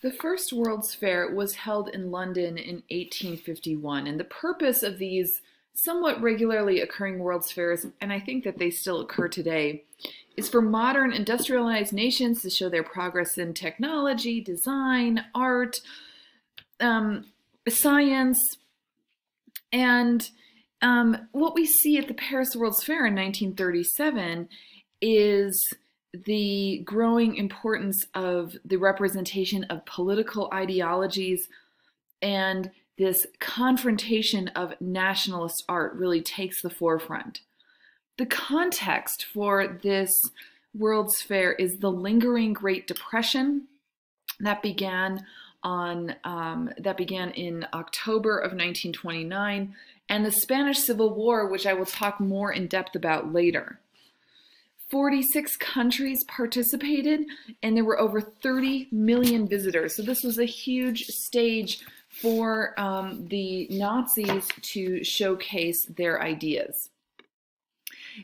The first World's Fair was held in London in 1851, and the purpose of these somewhat regularly occurring World's Fairs, and I think that they still occur today, is for modern industrialized nations to show their progress in technology, design, art, science, and what we see at the Paris World's Fair in 1937 is the growing importance of the representation of political ideologies, and this confrontation of nationalist art really takes the forefront. The context for this World's Fair is the lingering Great Depression that began in October of 1929, and the Spanish Civil War, which I will talk more in depth about later. 46 countries participated, and there were over 30 million visitors. So this was a huge stage for the Nazis to showcase their ideas.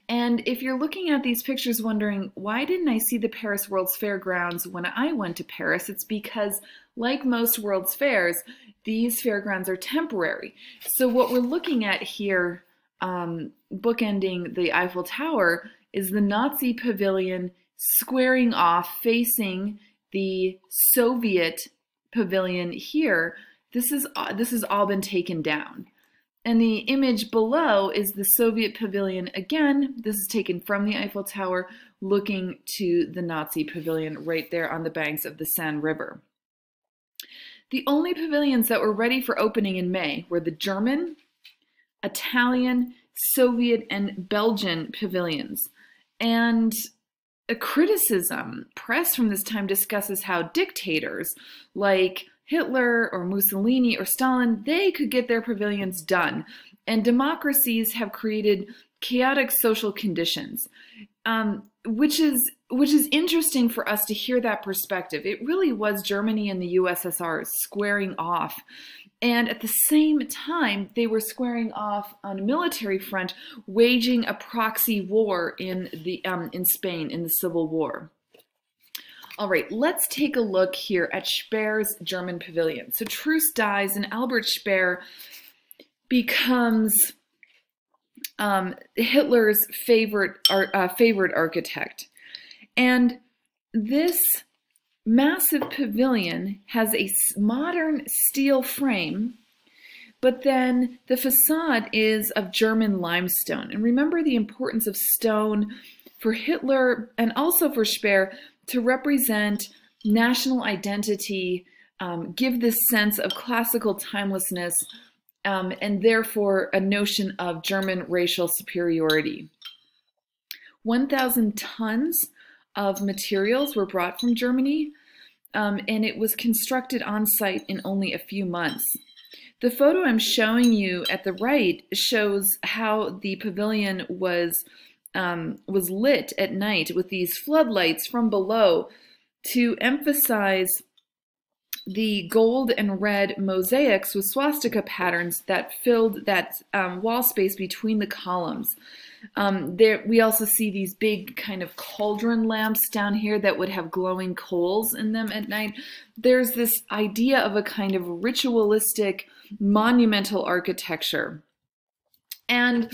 And if you're looking at these pictures wondering, why didn't I see the Paris World's Fair grounds when I went to Paris? It's because, like most World's Fairs, these fairgrounds are temporary. So what we're looking at here, bookending the Eiffel Tower, is the Nazi pavilion squaring off facing the Soviet pavilion here. This has all been taken down. And the image below is the Soviet pavilion again. This is taken from the Eiffel Tower, looking to the Nazi pavilion right there on the banks of the Seine River. The only pavilions that were ready for opening in May were the German, Italian, Soviet, and Belgian pavilions. And a criticism, press from this time discusses how dictators like Hitler or Mussolini or Stalin, they could get their pavilions done. And democracies have created chaotic social conditions, which is interesting for us to hear that perspective. It really was Germany and the USSR squaring off. And at the same time, they were squaring off on a military front, waging a proxy war in Spain in the Civil War. All right, let's take a look here at Speer's German pavilion. So Troost dies, and Albert Speer becomes Hitler's favorite architect. And this massive pavilion has a modern steel frame, but then the facade is of German limestone. And remember the importance of stone for Hitler and also for Speer to represent national identity, give this sense of classical timelessness, and therefore a notion of German racial superiority. 1,000 tons of materials were brought from Germany, and it was constructed on site in only a few months. The photo I'm showing you at the right shows how the pavilion was lit at night with these floodlights from below to emphasize the gold and red mosaics with swastika patterns that filled that wall space between the columns. We also see these big kind of cauldron lamps down here that would have glowing coals in them at night. There's this idea of a kind of ritualistic, monumental architecture. And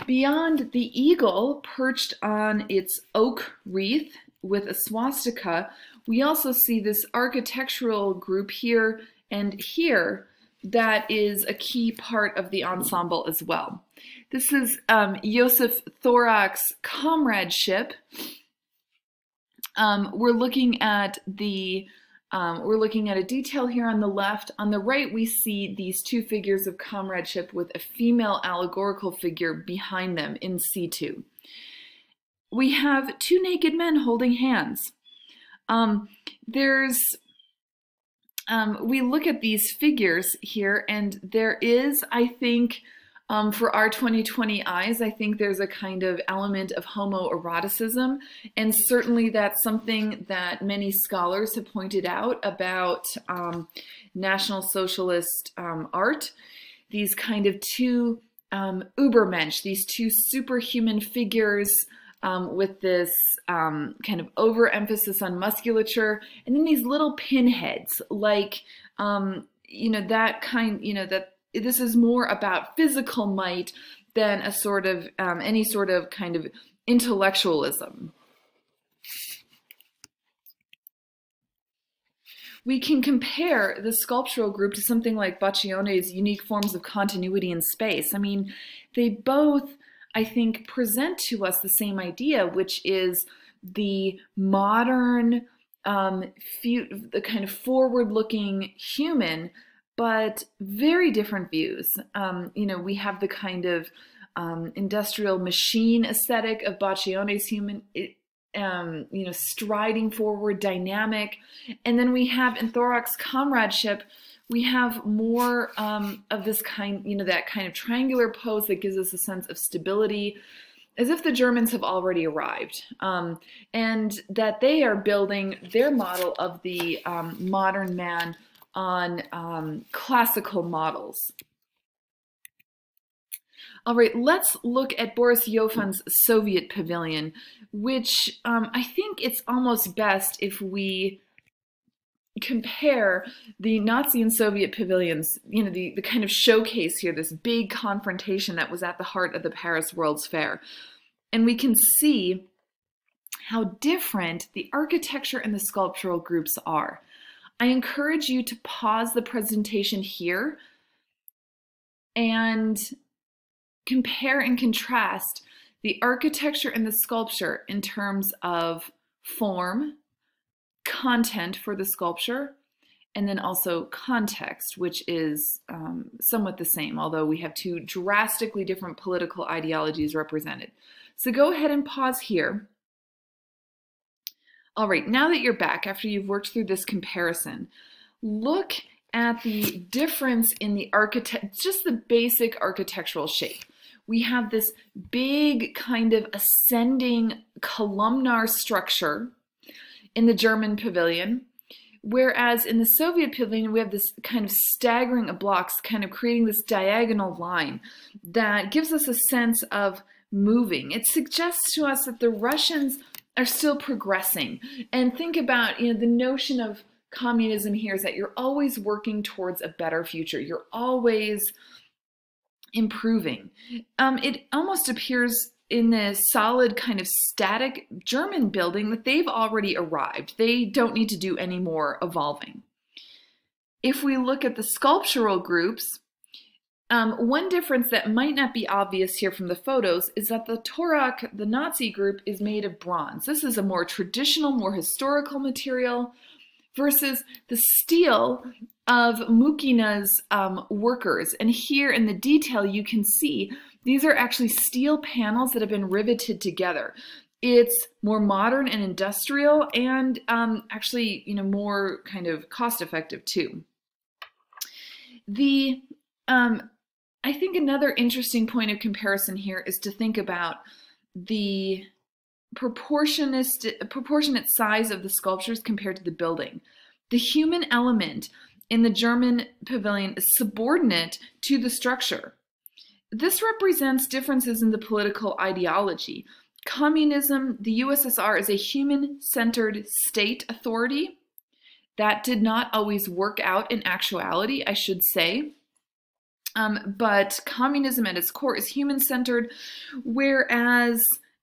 beyond the eagle perched on its oak wreath with a swastika, we also see this architectural group here and here that is a key part of the ensemble as well. This is Josef Thorak's Comradeship. We're looking at a detail here on the left. On the right, we see these two figures of comradeship with a female allegorical figure behind them in situ. We have two naked men holding hands. We look at these figures here, and there is, I think, for our 2020 eyes, I think there's a kind of element of homoeroticism, and certainly that's something that many scholars have pointed out about National Socialist art. These kind of two Übermensch, these two superhuman figures with this kind of overemphasis on musculature, and then these little pinheads, like, that kind, that this is more about physical might than a sort of any sort of kind of intellectualism. We can compare the sculptural group to something like Boccione's unique forms of continuity in space. I mean, they both, I think, present to us the same idea, which is the modern, the kind of forward-looking human, but very different views. We have the kind of industrial machine aesthetic of Boccione's human, striding forward, dynamic. And then we have in Thorok's comradeship, we have more of this kind, that kind of triangular pose that gives us a sense of stability, as if the Germans have already arrived, and that they are building their model of the modern man on classical models. All right, let's look at Boris Yoffan's Soviet pavilion, which I think it's almost best if we compare the Nazi and Soviet pavilions, the kind of showcase here, this big confrontation that was at the heart of the Paris World's Fair. And we can see how different the architecture and the sculptural groups are. I encourage you to pause the presentation here and compare and contrast the architecture and the sculpture in terms of form, content for the sculpture, and then also context, which is somewhat the same, although we have two drastically different political ideologies represented. So go ahead and pause here. All right, now that you're back, after you've worked through this comparison, look at the difference in the just the basic architectural shape. We have this big kind of ascending columnar structure in the German pavilion, whereas in the Soviet pavilion, we have this kind of staggering of blocks, kind of creating this diagonal line that gives us a sense of moving. It suggests to us that the Russians are still progressing. And think about, the notion of communism here is that you're always working towards a better future. You're always improving. It almost appears in this solid kind of static German building that they've already arrived. They don't need to do any more evolving. If we look at the sculptural groups, one difference that might not be obvious here from the photos is that the Thorok, the Nazi group, is made of bronze. This is a more traditional, more historical material versus the steel of Mukina's workers. And here in the detail, you can see these are actually steel panels that have been riveted together. It's more modern and industrial, and actually, more kind of cost-effective too. I think another interesting point of comparison here is to think about the proportionate size of the sculptures compared to the building. The human element in the German pavilion is subordinate to the structure. This represents differences in the political ideology. Communism, the USSR, is a human-centered state authority. That did not always work out in actuality, I should say. But communism at its core is human-centered, whereas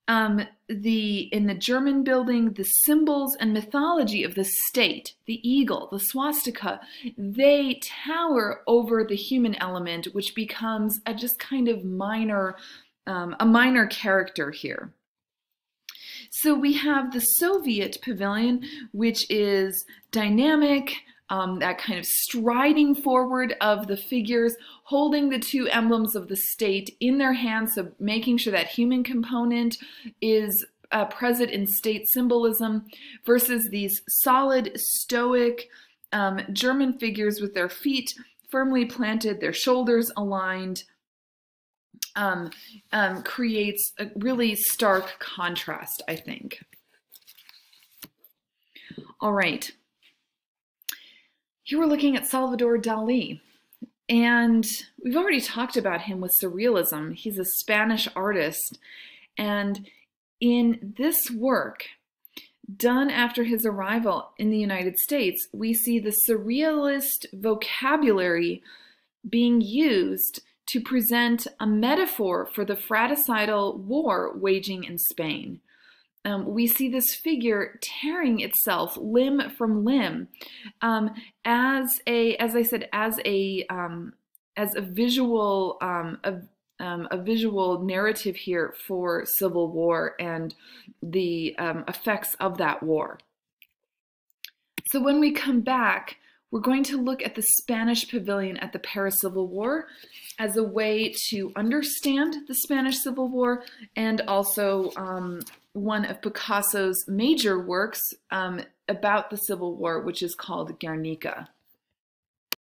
in the German building, the symbols and mythology of the state, the eagle, the swastika, they tower over the human element, which becomes a just kind of a minor character here. So we have the Soviet pavilion, which is dynamic, that kind of striding forward of the figures, holding the two emblems of the state in their hands, so making sure that human component is present in state symbolism, versus these solid, stoic German figures with their feet firmly planted, their shoulders aligned, creates a really stark contrast, I think. All right. Here we're looking at Salvador Dali, and we've already talked about him with Surrealism. He's a Spanish artist, and In this work, done after his arrival in the United States, we see the surrealist vocabulary being used to present a metaphor for the fratricidal war waging in Spain. We see this figure tearing itself limb from limb, as I said, as a visual a visual narrative here for civil war and the effects of that war. So when we come back, we're going to look at the Spanish Pavilion at the Paris Civil War as a way to understand the Spanish Civil War, and also one of Picasso's major works about the Civil War, which is called Guernica.